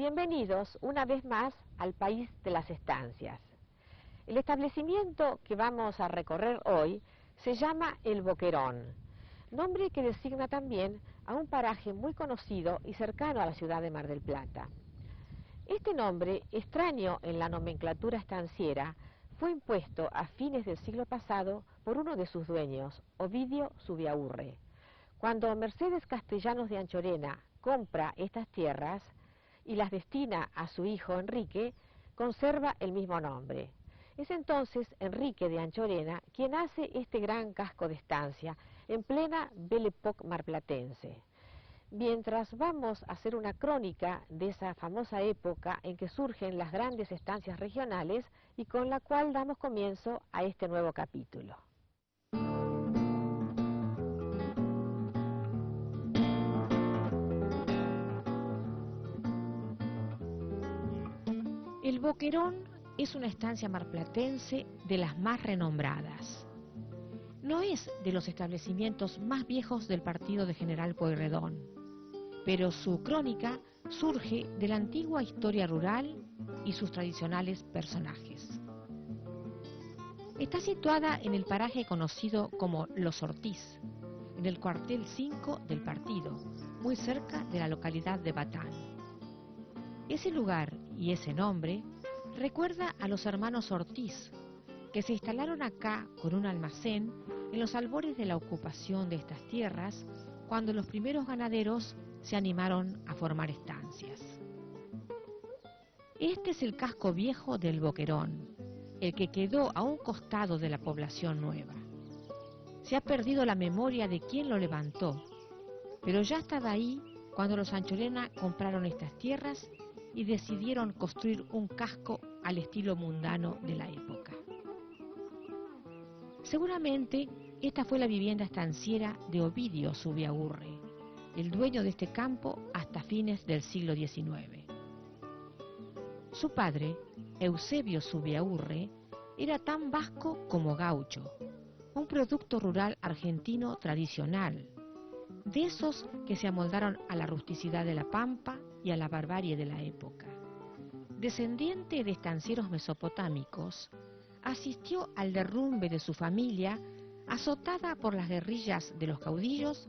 Bienvenidos una vez más al país de las estancias. El establecimiento que vamos a recorrer hoy se llama El Boquerón, nombre que designa también a un paraje muy conocido y cercano a la ciudad de Mar del Plata. Este nombre, extraño en la nomenclatura estanciera, fue impuesto a fines del siglo pasado por uno de sus dueños, Ovidio Zubiaurre. Cuando Mercedes Castellanos de Anchorena compra estas tierras y las destina a su hijo Enrique, conserva el mismo nombre. Es entonces Enrique de Anchorena quien hace este gran casco de estancia en plena Belle Époque marplatense. Mientras vamos a hacer una crónica de esa famosa época en que surgen las grandes estancias regionales y con la cual damos comienzo a este nuevo capítulo. El Boquerón es una estancia marplatense de las más renombradas. No es de los establecimientos más viejos del partido de General Pueyrredón, pero su crónica surge de la antigua historia rural y sus tradicionales personajes. Está situada en el paraje conocido como Los Ortiz, en el cuartel 5 del partido, muy cerca de la localidad de Batán. Ese lugar y ese nombre recuerda a los hermanos Ortiz, que se instalaron acá con un almacén en los albores de la ocupación de estas tierras, cuando los primeros ganaderos se animaron a formar estancias. Este es el casco viejo del Boquerón, el que quedó a un costado de la población nueva. Se ha perdido la memoria de quién lo levantó, pero ya estaba ahí cuando los Anchorena compraron estas tierras y decidieron construir un casco al estilo mundano de la época. Seguramente esta fue la vivienda estanciera de Ovidio Zubiaurre, el dueño de este campo hasta fines del siglo XIX. Su padre, Eusebio Zubiaurre, era tan vasco como gaucho, un producto rural argentino tradicional, de esos que se amoldaron a la rusticidad de la pampa y a la barbarie de la época. Descendiente de estancieros mesopotámicos, asistió al derrumbe de su familia azotada por las guerrillas de los caudillos.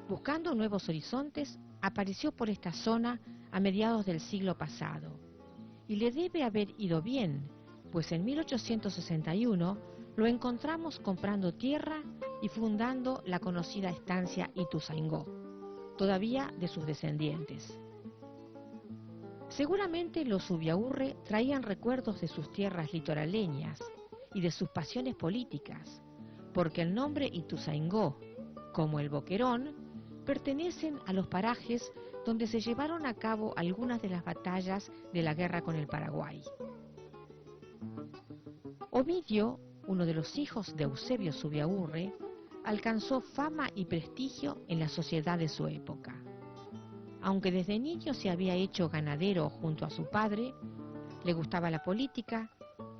Buscando nuevos horizontes, apareció por esta zona a mediados del siglo pasado, y le debe haber ido bien, pues en 1861 lo encontramos comprando tierra y fundando la conocida estancia Ituzaingó, todavía de sus descendientes. Seguramente los Zubiaurre traían recuerdos de sus tierras litoraleñas y de sus pasiones políticas, porque el nombre Ituzaingó, como el Boquerón, pertenecen a los parajes donde se llevaron a cabo algunas de las batallas de la guerra con el Paraguay. Ovidio, uno de los hijos de Eusebio Zubiaurre, alcanzó fama y prestigio en la sociedad de su época. Aunque desde niño se había hecho ganadero junto a su padre, le gustaba la política,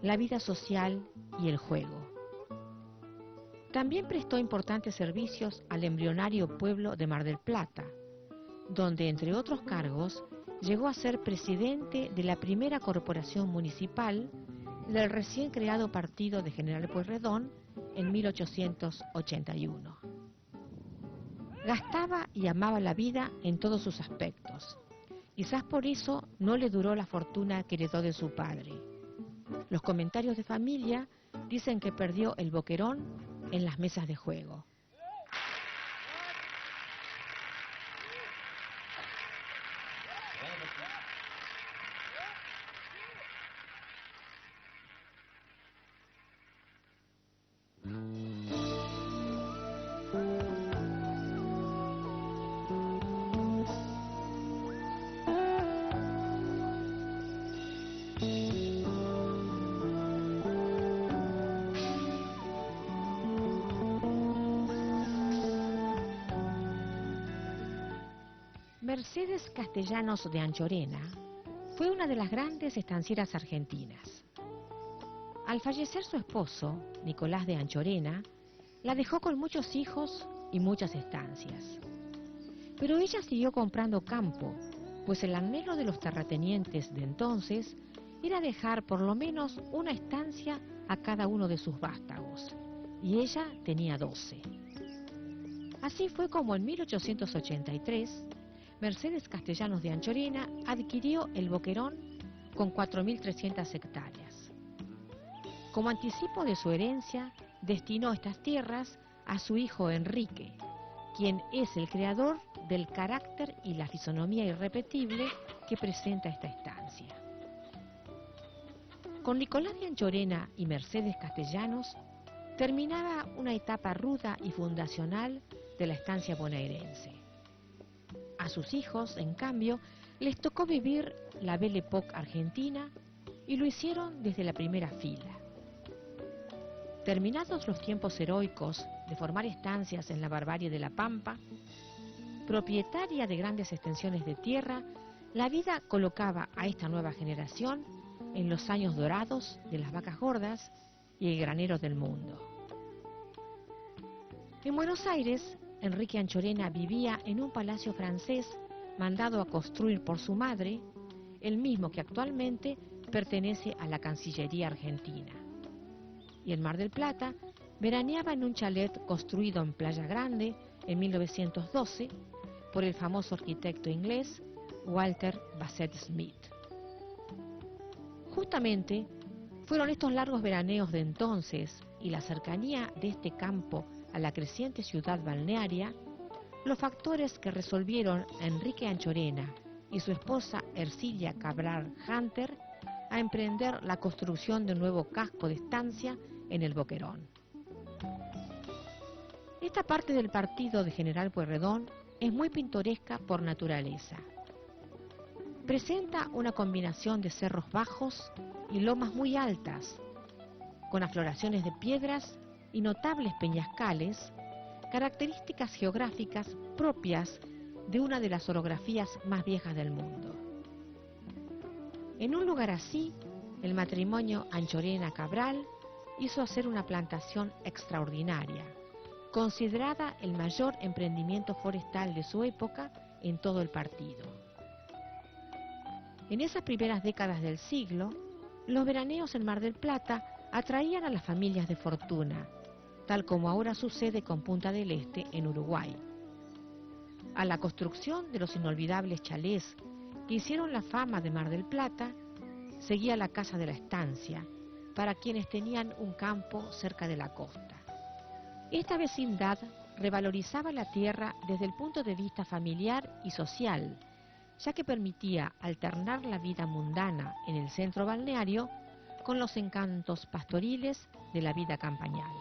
la vida social y el juego. También prestó importantes servicios al embrionario pueblo de Mar del Plata, donde, entre otros cargos, llegó a ser presidente de la primera corporación municipal del recién creado partido de General Pueyrredón en 1881. Gastaba y amaba la vida en todos sus aspectos. Quizás por eso no le duró la fortuna que heredó de su padre. Los comentarios de familia dicen que perdió el Boquerón en las mesas de juego. Mercedes Castellanos de Anchorena fue una de las grandes estancieras argentinas. Al fallecer su esposo, Nicolás de Anchorena, la dejó con muchos hijos y muchas estancias. Pero ella siguió comprando campo pues el anhelo de los terratenientes de entonces era dejar por lo menos una estancia a cada uno de sus vástagos, y ella tenía 12. Así fue como en 1883, Mercedes Castellanos de Anchorena adquirió el Boquerón con 4.300 hectáreas. Como anticipo de su herencia, destinó estas tierras a su hijo Enrique, quien es el creador del carácter y la fisonomía irrepetible que presenta esta estancia. Con Nicolás de Anchorena y Mercedes Castellanos terminaba una etapa ruda y fundacional de la estancia bonaerense. A sus hijos, en cambio, les tocó vivir la Belle Époque argentina y lo hicieron desde la primera fila. Terminados los tiempos heroicos de formar estancias en la barbarie de la Pampa, propietaria de grandes extensiones de tierra, la vida colocaba a esta nueva generación en los años dorados de las vacas gordas y el granero del mundo. En Buenos Aires, Enrique Anchorena vivía en un palacio francés mandado a construir por su madre, el mismo que actualmente pertenece a la Cancillería argentina. Y en Mar del Plata veraneaba en un chalet construido en Playa Grande en 1912 por el famoso arquitecto inglés Walter Bassett Smith. Justamente fueron estos largos veraneos de entonces y la cercanía de este campo a la creciente ciudad balnearia los factores que resolvieron a Enrique Anchorena y su esposa Ercilia Cabral Hunter a emprender la construcción de un nuevo casco de estancia en el Boquerón. Esta parte del partido de General Pueyrredón es muy pintoresca por naturaleza. Presenta una combinación de cerros bajos y lomas muy altas, con afloraciones de piedras y notables peñascales, características geográficas propias de una de las orografías más viejas del mundo. En un lugar así, el matrimonio Anchorena-Cabral hizo hacer una plantación extraordinaria, considerada el mayor emprendimiento forestal de su época en todo el partido. En esas primeras décadas del siglo, los veraneos en Mar del Plata atraían a las familias de fortuna, tal como ahora sucede con Punta del Este en Uruguay. A la construcción de los inolvidables chalés que hicieron la fama de Mar del Plata, seguía la Casa de la Estancia, para quienes tenían un campo cerca de la costa. Esta vecindad revalorizaba la tierra desde el punto de vista familiar y social, ya que permitía alternar la vida mundana en el centro balneario con los encantos pastoriles de la vida campañal.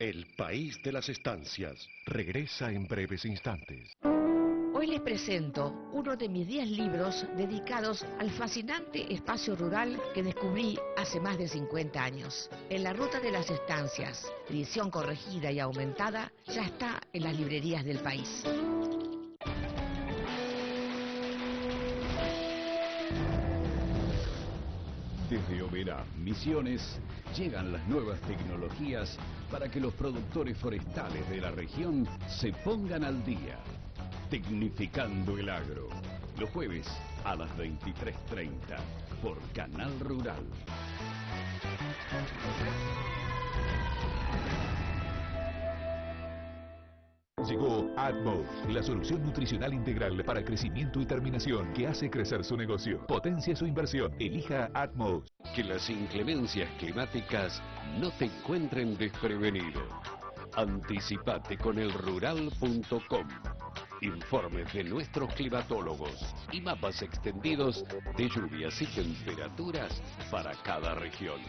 El País de las Estancias regresa en breves instantes. Hoy les presento uno de mis 10 libros dedicados al fascinante espacio rural que descubrí hace más de 50 años. En la Ruta de las Estancias, edición corregida y aumentada, ya está en las librerías del país. Desde Oberá, Misiones, llegan las nuevas tecnologías para que los productores forestales de la región se pongan al día. Tecnificando el agro, los jueves a las 23:30 por Canal Rural. Llegó Atmos, la solución nutricional integral para crecimiento y terminación que hace crecer su negocio. Potencia su inversión. Elija Atmos. Que las inclemencias climáticas no te encuentren desprevenido. Anticipate con elrural.com. Informes de nuestros climatólogos y mapas extendidos de lluvias y temperaturas para cada región.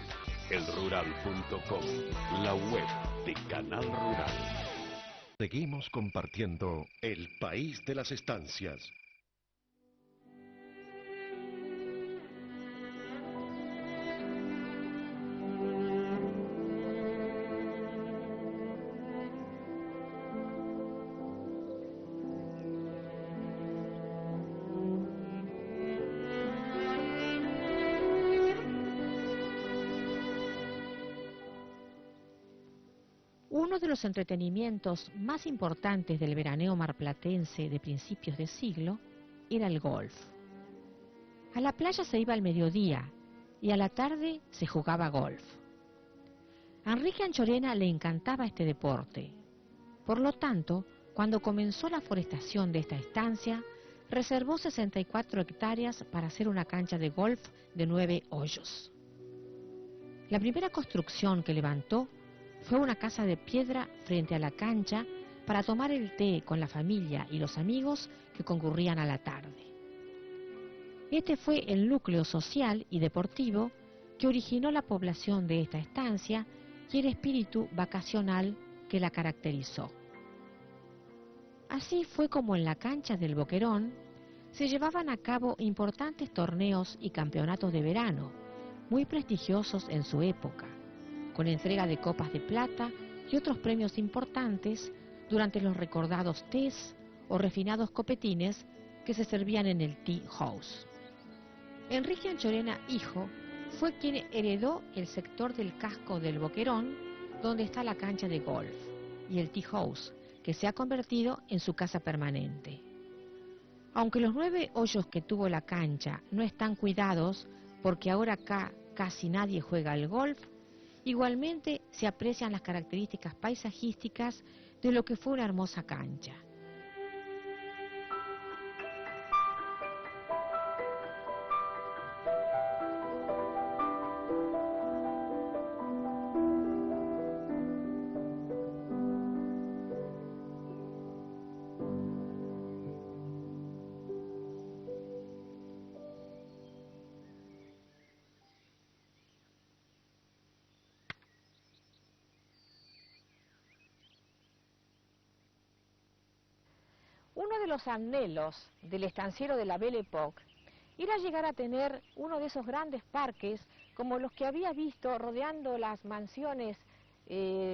Elrural.com, la web de Canal Rural. Seguimos compartiendo el País de las Estancias. Uno de los entretenimientos más importantes del veraneo marplatense de principios de siglo era el golf. A la playa se iba al mediodía y a la tarde se jugaba golf. A Enrique Anchorena le encantaba este deporte. Por lo tanto, cuando comenzó la forestación de esta estancia, reservó 64 hectáreas para hacer una cancha de golf de 9 hoyos. La primera construcción que levantó fue una casa de piedra frente a la cancha para tomar el té con la familia y los amigos que concurrían a la tarde. Este fue el núcleo social y deportivo que originó la población de esta estancia y el espíritu vacacional que la caracterizó. Así fue como en la cancha del Boquerón se llevaban a cabo importantes torneos y campeonatos de verano, muy prestigiosos en su época, con entrega de copas de plata y otros premios importantes durante los recordados tés o refinados copetines que se servían en el Tea House. Enrique Anchorena, hijo, fue quien heredó el sector del casco del Boquerón, donde está la cancha de golf, y el Tea House, que se ha convertido en su casa permanente. Aunque los 9 hoyos que tuvo la cancha no están cuidados, porque ahora acá casi nadie juega al golf, igualmente se aprecian las características paisajísticas de lo que fue una hermosa cancha. Uno de los anhelos del estanciero de la Belle Époque era llegar a tener uno de esos grandes parques como los que había visto rodeando las mansiones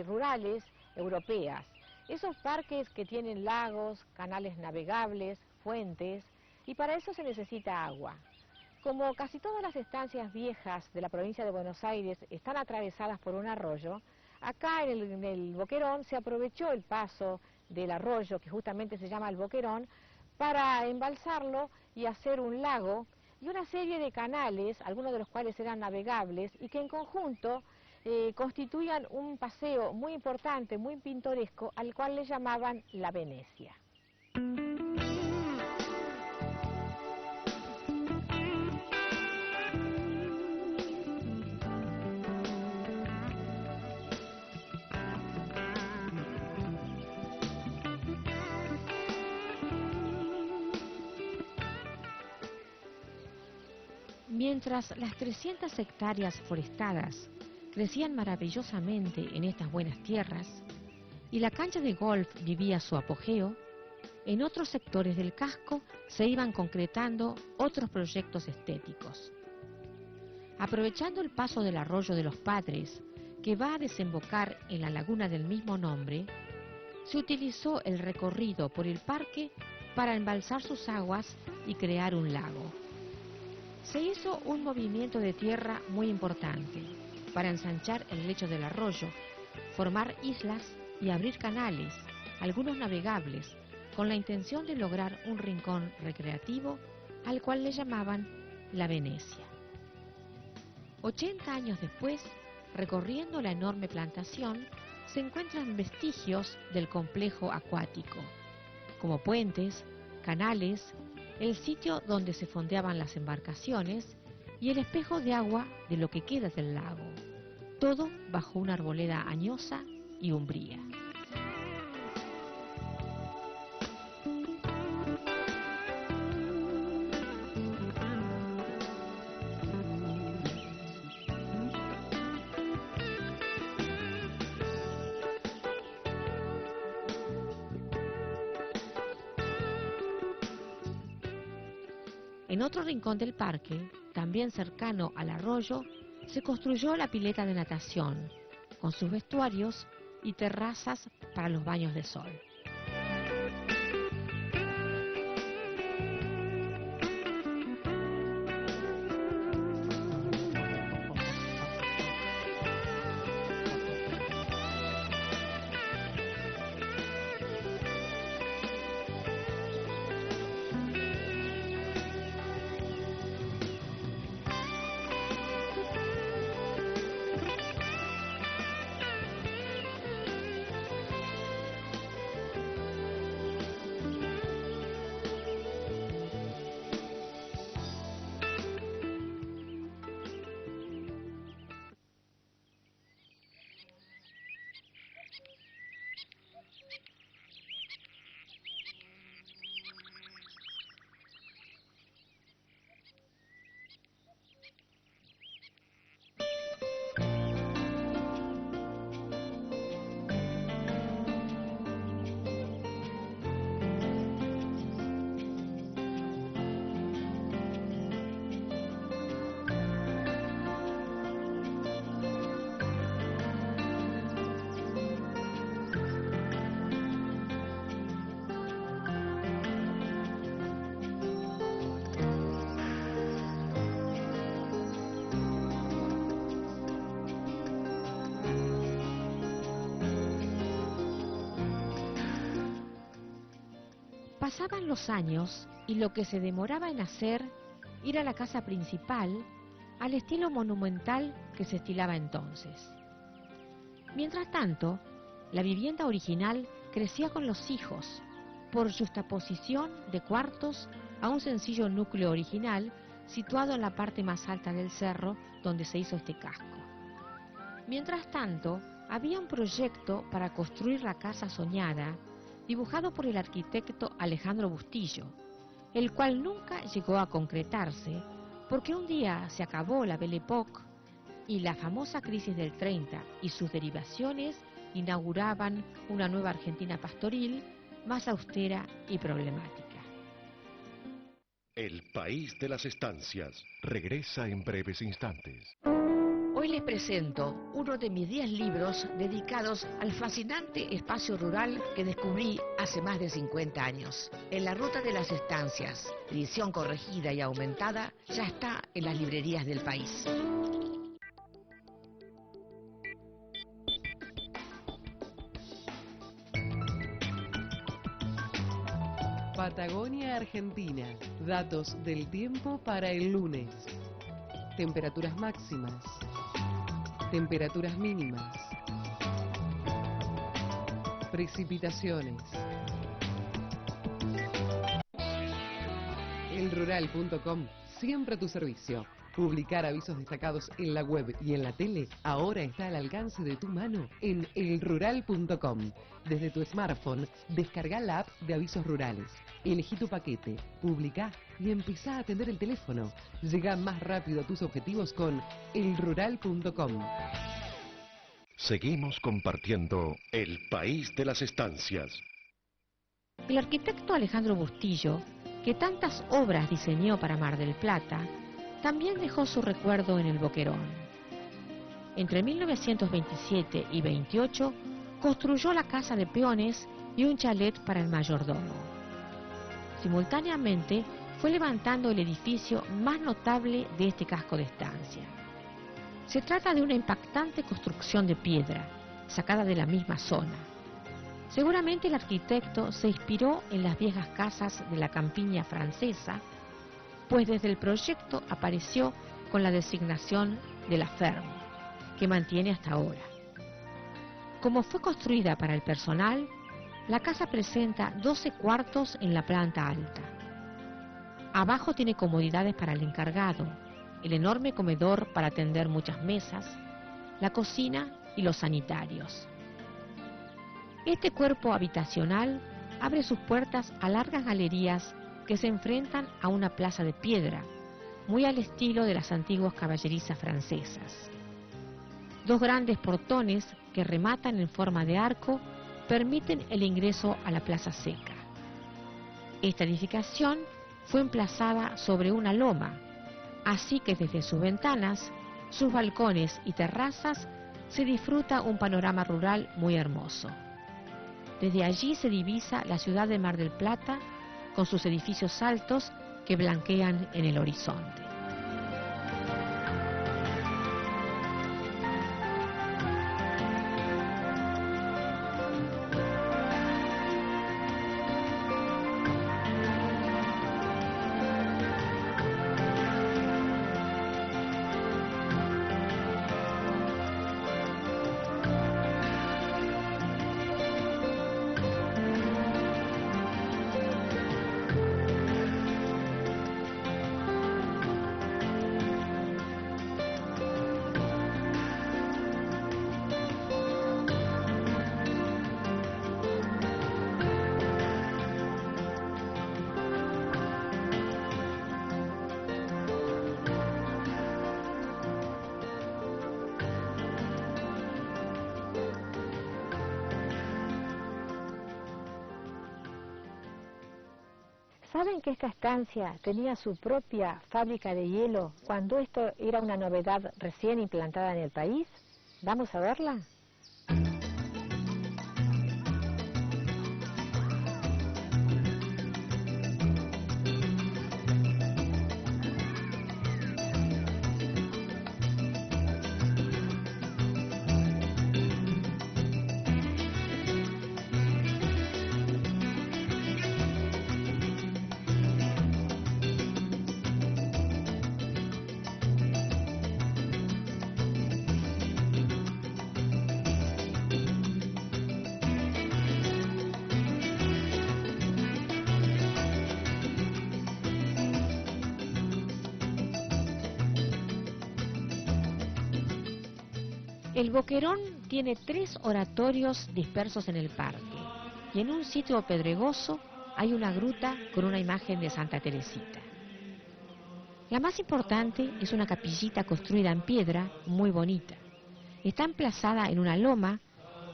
rurales europeas. Esos parques que tienen lagos, canales navegables, fuentes, y para eso se necesita agua. Como casi todas las estancias viejas de la provincia de Buenos Aires están atravesadas por un arroyo, acá en el Boquerón se aprovechó el paso del arroyo, que justamente se llama el Boquerón, para embalsarlo y hacer un lago y una serie de canales, algunos de los cuales eran navegables, y que en conjunto constituían un paseo muy importante, muy pintoresco, al cual le llamaban la Venecia. Mientras las 300 hectáreas forestadas crecían maravillosamente en estas buenas tierras y la cancha de golf vivía su apogeo, en otros sectores del casco se iban concretando otros proyectos estéticos. Aprovechando el paso del arroyo de los Padres, que va a desembocar en la laguna del mismo nombre, se utilizó el recorrido por el parque para embalsar sus aguas y crear un lago. Se hizo un movimiento de tierra muy importante para ensanchar el lecho del arroyo, formar islas y abrir canales, algunos navegables, con la intención de lograr un rincón recreativo al cual le llamaban la Venecia. 80 años después, recorriendo la enorme plantación, se encuentran vestigios del complejo acuático, como puentes, canales, el sitio donde se fondeaban las embarcaciones y el espejo de agua de lo que queda del lago, todo bajo una arboleda añosa y umbría. En otro rincón del parque, también cercano al arroyo, se construyó la pileta de natación, con sus vestuarios y terrazas para los baños de sol. Pasaban los años y lo que se demoraba en hacer era la casa principal al estilo monumental que se estilaba entonces. Mientras tanto, la vivienda original crecía con los hijos, por justaposición de cuartos a un sencillo núcleo original situado en la parte más alta del cerro donde se hizo este casco. Mientras tanto, había un proyecto para construir la casa soñada, dibujado por el arquitecto Alejandro Bustillo, el cual nunca llegó a concretarse porque un día se acabó la Belle Époque y la famosa crisis del 30 y sus derivaciones inauguraban una nueva Argentina pastoril más austera y problemática. El país de las estancias. Regresa en breves instantes. Hoy les presento uno de mis 10 libros dedicados al fascinante espacio rural que descubrí hace más de 50 años. En la ruta de las estancias, edición corregida y aumentada, ya está en las librerías del país. Patagonia, Argentina. Datos del tiempo para el lunes. Temperaturas máximas. Temperaturas mínimas. Precipitaciones. Elrural.com, siempre a tu servicio. Publicar avisos destacados en la web y en la tele ahora está al alcance de tu mano en elrural.com. Desde tu smartphone, descarga la app de avisos rurales. Elegí tu paquete, publica y empezá a atender el teléfono. Llega más rápido a tus objetivos con elrural.com. Seguimos compartiendo el país de las estancias. El arquitecto Alejandro Bustillo, que tantas obras diseñó para Mar del Plata, también dejó su recuerdo en el Boquerón. Entre 1927 y 28 construyó la casa de peones y un chalet para el mayordomo. Simultáneamente fue levantando el edificio más notable de este casco de estancia. Se trata de una impactante construcción de piedra, sacada de la misma zona. Seguramente el arquitecto se inspiró en las viejas casas de la campiña francesa, pues desde el proyecto apareció con la designación de la ferme, que mantiene hasta ahora. Como fue construida para el personal, la casa presenta 12 cuartos en la planta alta. Abajo tiene comodidades para el encargado, el enorme comedor para atender muchas mesas, la cocina y los sanitarios. Este cuerpo habitacional abre sus puertas a largas galerías que se enfrentan a una plaza de piedra, muy al estilo de las antiguas caballerizas francesas. Dos grandes portones que rematan en forma de arco permiten el ingreso a la plaza seca. Esta edificación fue emplazada sobre una loma, así que desde sus ventanas, sus balcones y terrazas se disfruta un panorama rural muy hermoso. Desde allí se divisa la ciudad de Mar del Plata con sus edificios altos que blanquean en el horizonte. ¿Saben que esta estancia tenía su propia fábrica de hielo cuando esto era una novedad recién implantada en el país? ¿Vamos a verla? El Boquerón tiene 3 oratorios dispersos en el parque y en un sitio pedregoso hay una gruta con una imagen de Santa Teresita. La más importante es una capillita construida en piedra muy bonita. Está emplazada en una loma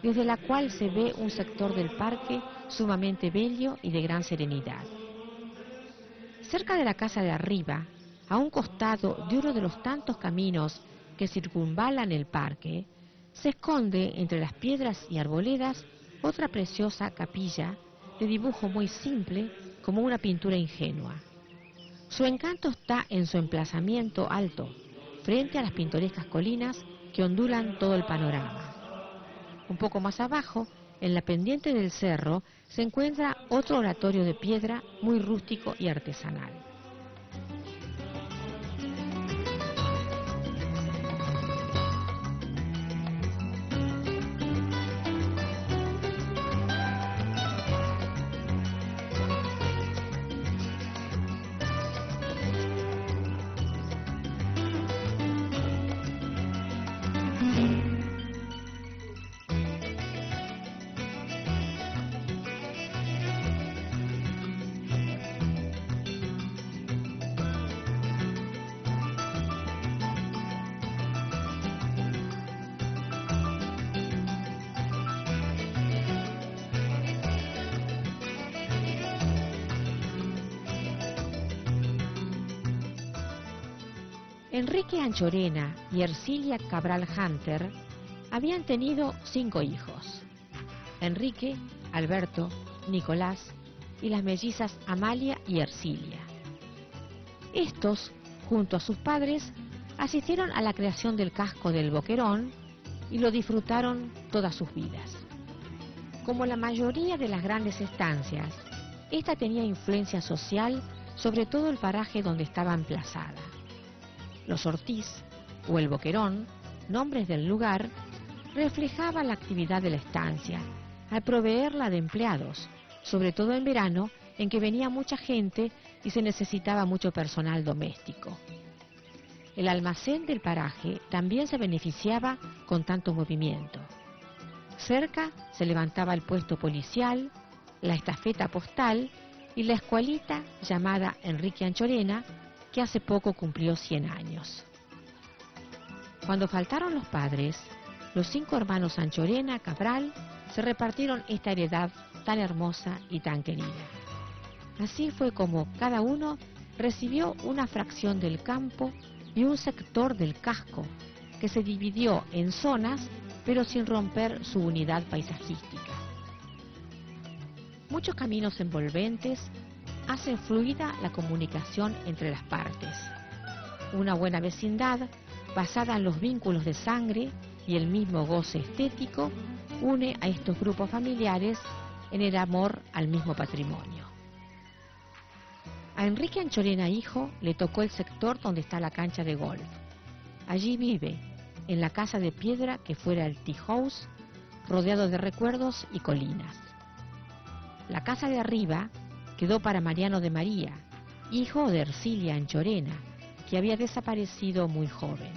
desde la cual se ve un sector del parque sumamente bello y de gran serenidad. Cerca de la casa de arriba, a un costado de uno de los tantos caminos que circunvalan el parque, se esconde entre las piedras y arboledas otra preciosa capilla de dibujo muy simple como una pintura ingenua. Su encanto está en su emplazamiento alto, frente a las pintorescas colinas que ondulan todo el panorama. Un poco más abajo, en la pendiente del cerro, se encuentra otro oratorio de piedra muy rústico y artesanal. Enrique Anchorena y Ercilia Cabral Hunter habían tenido 5 hijos: Enrique, Alberto, Nicolás y las mellizas Amalia y Ercilia. Estos, junto a sus padres, asistieron a la creación del casco del Boquerón y lo disfrutaron todas sus vidas. Como la mayoría de las grandes estancias, esta tenía influencia social sobre todo el paraje donde estaba emplazada. Los Ortiz, o el Boquerón, nombres del lugar, reflejaban la actividad de la estancia, al proveerla de empleados, sobre todo en verano, en que venía mucha gente y se necesitaba mucho personal doméstico. El almacén del paraje también se beneficiaba con tanto movimiento. Cerca se levantaba el puesto policial, la estafeta postal y la escuelita llamada Enrique Anchorena, que hace poco cumplió 100 años. Cuando faltaron los padres, los 5 hermanos Anchorena Cabral se repartieron esta heredad tan hermosa y tan querida. Así fue como cada uno recibió una fracción del campo y un sector del casco, que se dividió en zonas, pero sin romper su unidad paisajística. Muchos caminos envolventes hacen fluida la comunicación entre las partes. Una buena vecindad, basada en los vínculos de sangre y el mismo goce estético, une a estos grupos familiares en el amor al mismo patrimonio. A Enrique Anchorena hijo le tocó el sector donde está la cancha de golf. Allí vive, en la casa de piedra que fuera el tea house, rodeado de recuerdos y colinas. La casa de arriba quedó para Mariano de María, hijo de Ercilia Anchorena, que había desaparecido muy joven.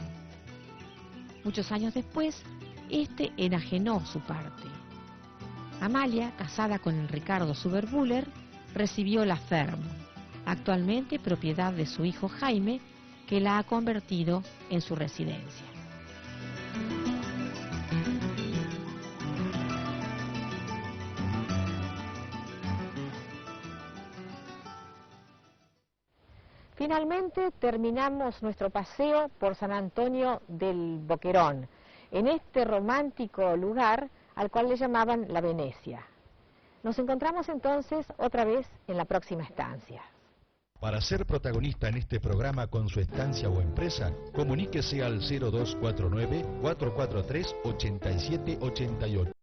Muchos años después, este enajenó su parte. Amalia, casada con el Ricardo Suberbuller, recibió la Ferm, actualmente propiedad de su hijo Jaime, que la ha convertido en su residencia. Finalmente terminamos nuestro paseo por San Antonio del Boquerón, en este romántico lugar al cual le llamaban la Venecia. Nos encontramos entonces otra vez en la próxima estancia. Para ser protagonista en este programa con su estancia o empresa, comuníquese al 0249-443-8788.